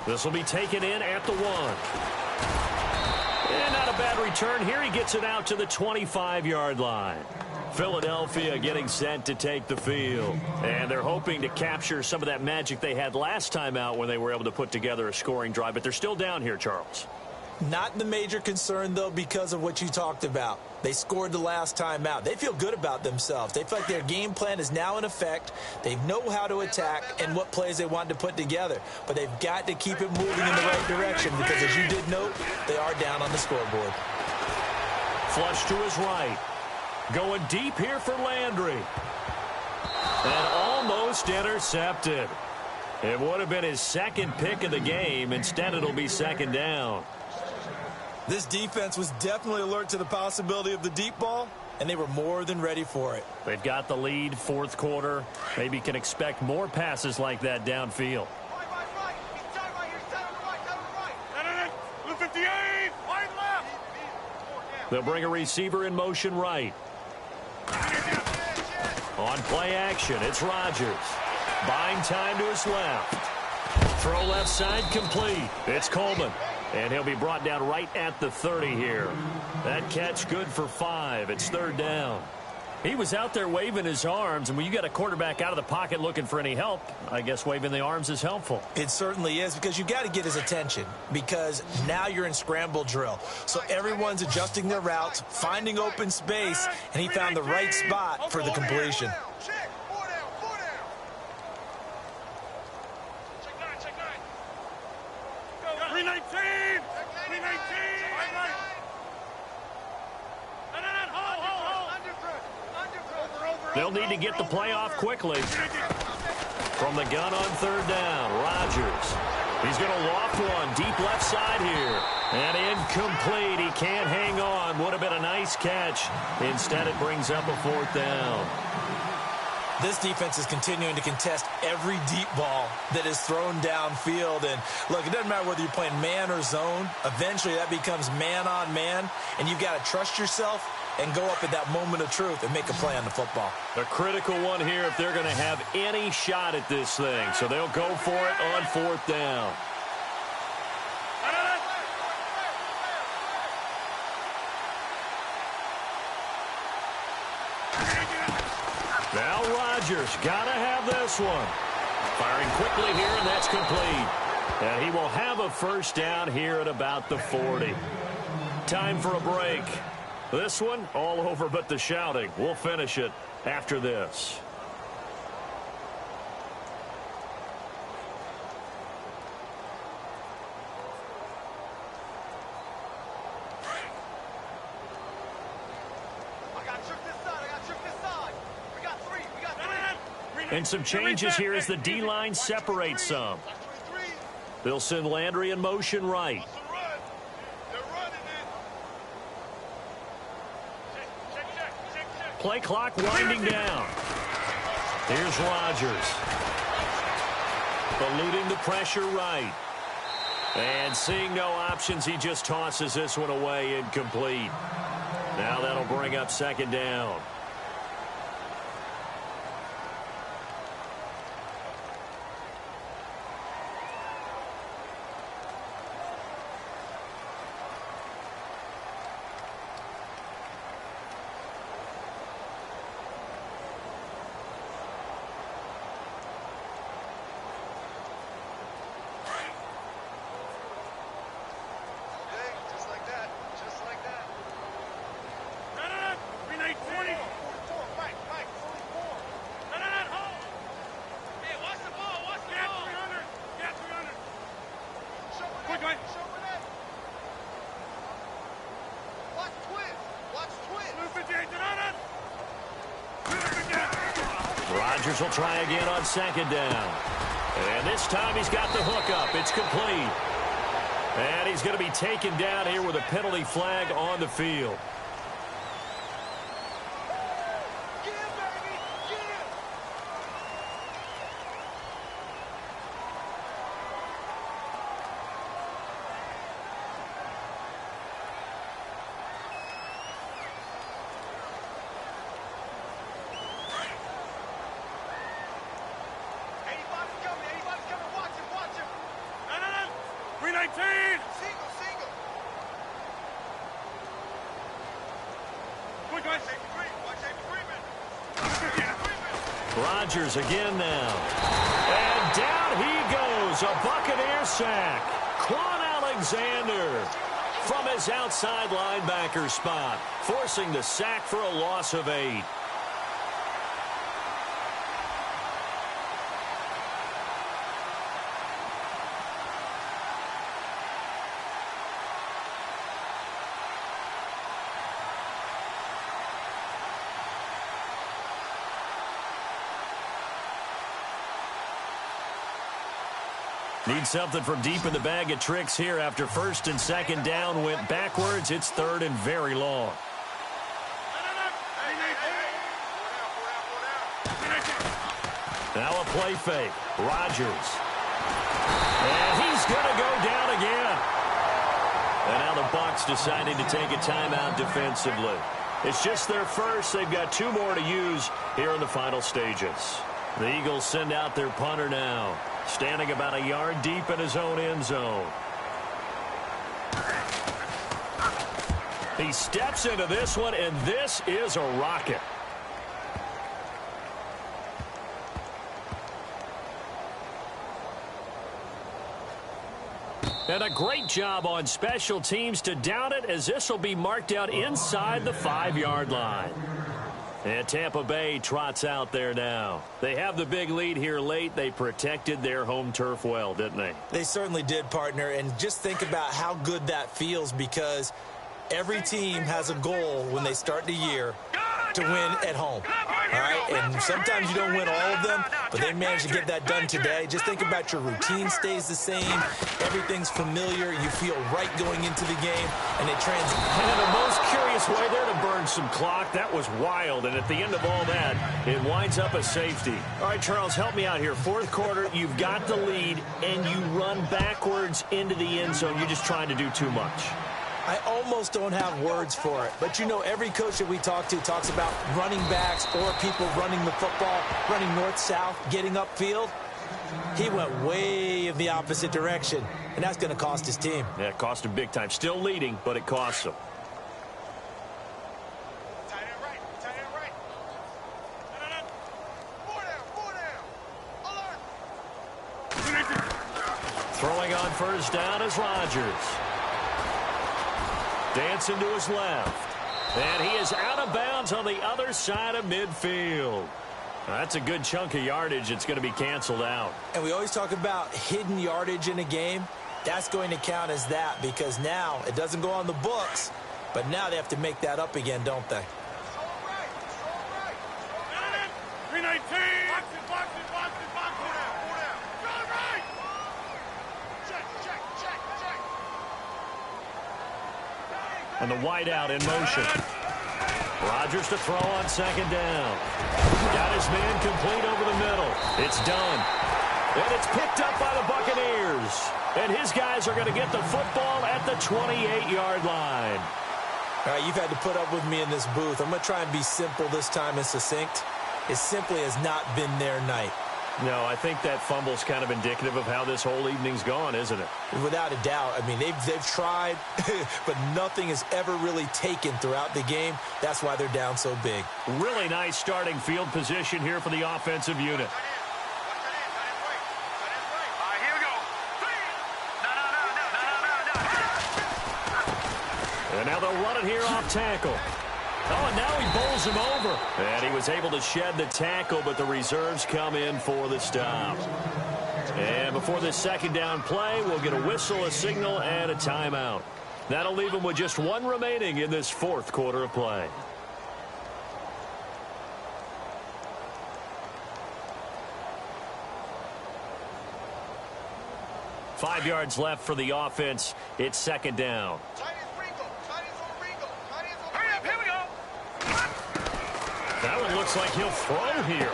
This will be taken in at the 1. And not a bad return here. He gets it out to the 25-yard line. Philadelphia getting set to take the field. And they're hoping to capture some of that magic they had last time out when they were able to put together a scoring drive. But they're still down here, Charles. Not the major concern, though, because of what you talked about. They scored the last time out. They feel good about themselves. They feel like their game plan is now in effect. They know how to attack and what plays they want to put together. But they've got to keep it moving in the right direction because, as you did note, they are down on the scoreboard. Flush to his right. Going deep here for Landry. And almost intercepted. It would have been his 2nd pick of the game. Instead, it'll be 2nd down. This defense was definitely alert to the possibility of the deep ball, and they were more than ready for it. They've got the lead, 4th quarter. Maybe can expect more passes like that downfield. They'll bring a receiver in motion right. On play action, it's Rodgers. Buying time to his left. Throw left side complete. It's Coleman. And he'll be brought down right at the 30 here. That catch good for 5. It's 3rd down. He was out there waving his arms, and when you got a quarterback out of the pocket looking for any help, I guess waving the arms is helpful. It certainly is, because you got to get his attention, because now you're in scramble drill. So everyone's adjusting their routes, finding open space, and he found the right spot for the completion. They'll need to get the play off quickly. From the gun on 3rd down, Rodgers. He's going to loft one deep left side here. And incomplete. He can't hang on. Would have been a nice catch. Instead, it brings up a 4th down. This defense is continuing to contest every deep ball that is thrown downfield. And, look, it doesn't matter whether you're playing man or zone. Eventually, that becomes man on man. And you've got to trust yourself and go up at that moment of truth and make a play on the football. A critical one here if they're going to have any shot at this thing. So they'll go for it on 4th down. Now Rodgers got to have this one. Firing quickly here, and that's complete. And he will have a 1st down here at about the 40. Time for a break. This one, all over but the shouting. We'll finish it after this. And some changes here as the D-line separates some. They'll send Landry in motion right. Play clock winding down. Here's Rodgers. Eluding the pressure right. And seeing no options, he just tosses this one away incomplete. Now that'll bring up 2nd down. Rodgers will try again on second down. And this time he's got the hookup. It's complete. And he's going to be taken down here with a penalty flag on the field. Rodgers again now. And down he goes. A Buccaneer sack. Quan Alexander from his outside linebacker spot, forcing the sack for a loss of 8. Need something from deep in the bag of tricks here after first and second down went backwards. It's third and very long. Now a play fake. Rodgers. And he's going to go down again. And now the Bucs deciding to take a timeout defensively. It's just their first. They've got 2 more to use here in the final stages. The Eagles send out their punter now, standing about a yard deep in his own end zone. He steps into this one, and this is a rocket. And a great job on special teams to down it, as this will be marked out inside the 5-yard line. And Tampa Bay trots out there now. They have the big lead here late. They protected their home turf well, didn't they? They certainly did, partner. And just think about how good that feels, because every team has a goal when they start the year to win at home. All right? And sometimes you don't win all of them, but they managed to get that done today. Just think about your routine stays the same. Everything's familiar. You feel right going into the game, and it translates. And in the most curious way there to burn some clock, that was wild. And at the end of all that, it winds up a safety. All right, Charles, help me out here. Fourth quarter, you've got the lead, and you run backwards into the end zone. You're just trying to do too much. I almost don't have words for it. But, you know, every coach that we talk to talks about running backs or people running the football, running north-south, getting upfield. He went way in the opposite direction, and that's going to cost his team. Yeah, it cost him big time. Still leading, but it costs him. Throwing on first down is Rodgers. Dancing to his left. And he is out of bounds on the other side of midfield. That's a good chunk of yardage. It's going to be canceled out. And we always talk about hidden yardage in a game. That's going to count as that, because now it doesn't go on the books, but now they have to make that up again, don't they? 319. And the wideout in motion. Rodgers to throw on second down. Got his man complete over the middle. It's done. And it's picked up by the Buccaneers. And his guys are going to get the football at the 28-yard line. All right, you've had to put up with me in this booth. I'm going to try and be simple this time and succinct. It simply has not been their night. No, I think that fumble's kind of indicative of how this whole evening's gone, isn't it? Without a doubt. I mean, they've tried, but nothing has ever really taken throughout the game. That's why they're down so big. Really nice starting field position here for the offensive unit. And now they'll run it here off tackle. Oh, and now he bowls him over. And he was able to shed the tackle, but the reserves come in for the stop. And before this second down play, we'll get a whistle, a signal, and a timeout. That'll leave them with just one remaining in this fourth quarter of play. 5 yards left for the offense. It's second down. Hurry up, here we go. That one looks like he'll throw here.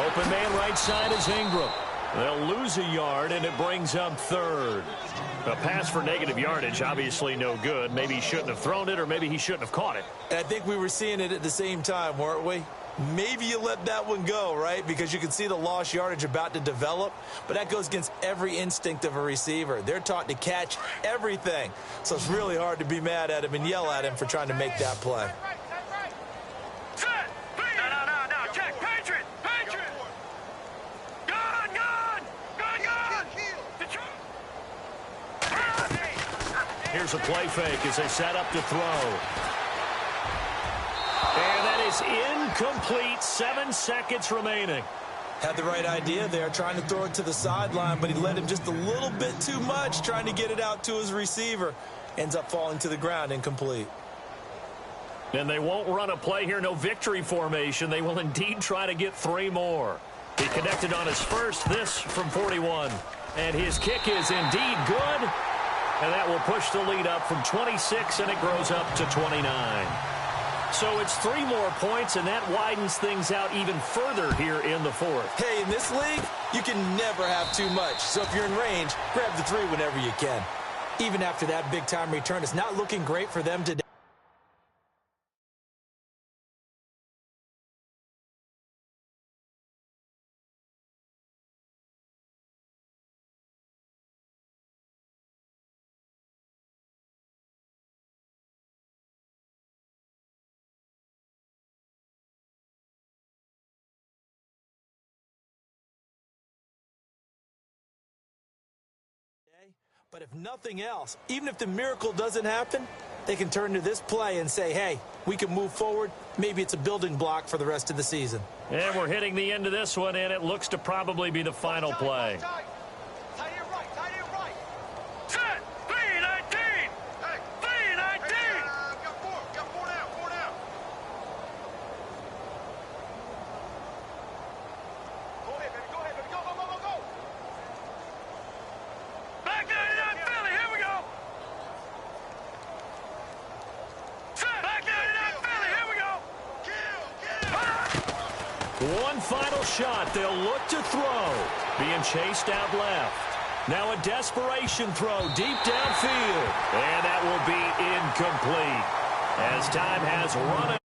Open man right side is Ingram. They'll lose a yard, and it brings up third. A pass for negative yardage, obviously no good. Maybe he shouldn't have thrown it, or maybe he shouldn't have caught it. And I think we were seeing it at the same time, weren't we? Maybe you let that one go, right? Because you can see the lost yardage about to develop. But that goes against every instinct of a receiver. They're taught to catch everything. So it's really hard to be mad at him and yell at him for trying to make that play. No, check, Patriot. Here's a play fake as they set up to throw. And that is incomplete. 7 seconds remaining. Had the right idea there, trying to throw it to the sideline, but he led him just a little bit too much, trying to get it out to his receiver. Ends up falling to the ground, incomplete. And they won't run a play here, no victory formation. They will indeed try to get 3 more. He connected on his first, this from 41. And his kick is indeed good. And that will push the lead up from 26, and it grows up to 29. So it's 3 more points, and that widens things out even further here in the fourth. Hey, in this league, you can never have too much. So if you're in range, grab the 3 whenever you can. Even after that big-time return, it's not looking great for them today. But if nothing else, even if the miracle doesn't happen, they can turn to this play and say, hey, we can move forward. Maybe it's a building block for the rest of the season. And we're hitting the end of this one, and it looks to probably be the final play. Set, 3-19. Hey, 3-19. Got four now. Go ahead, baby, go. Back 99 Philly, here we go. Set, back 99 Philly, here we go. Kill. One final shot. They'll look to throw. Being chased out left. Now a desperation throw deep downfield. And that will be incomplete as time has run out.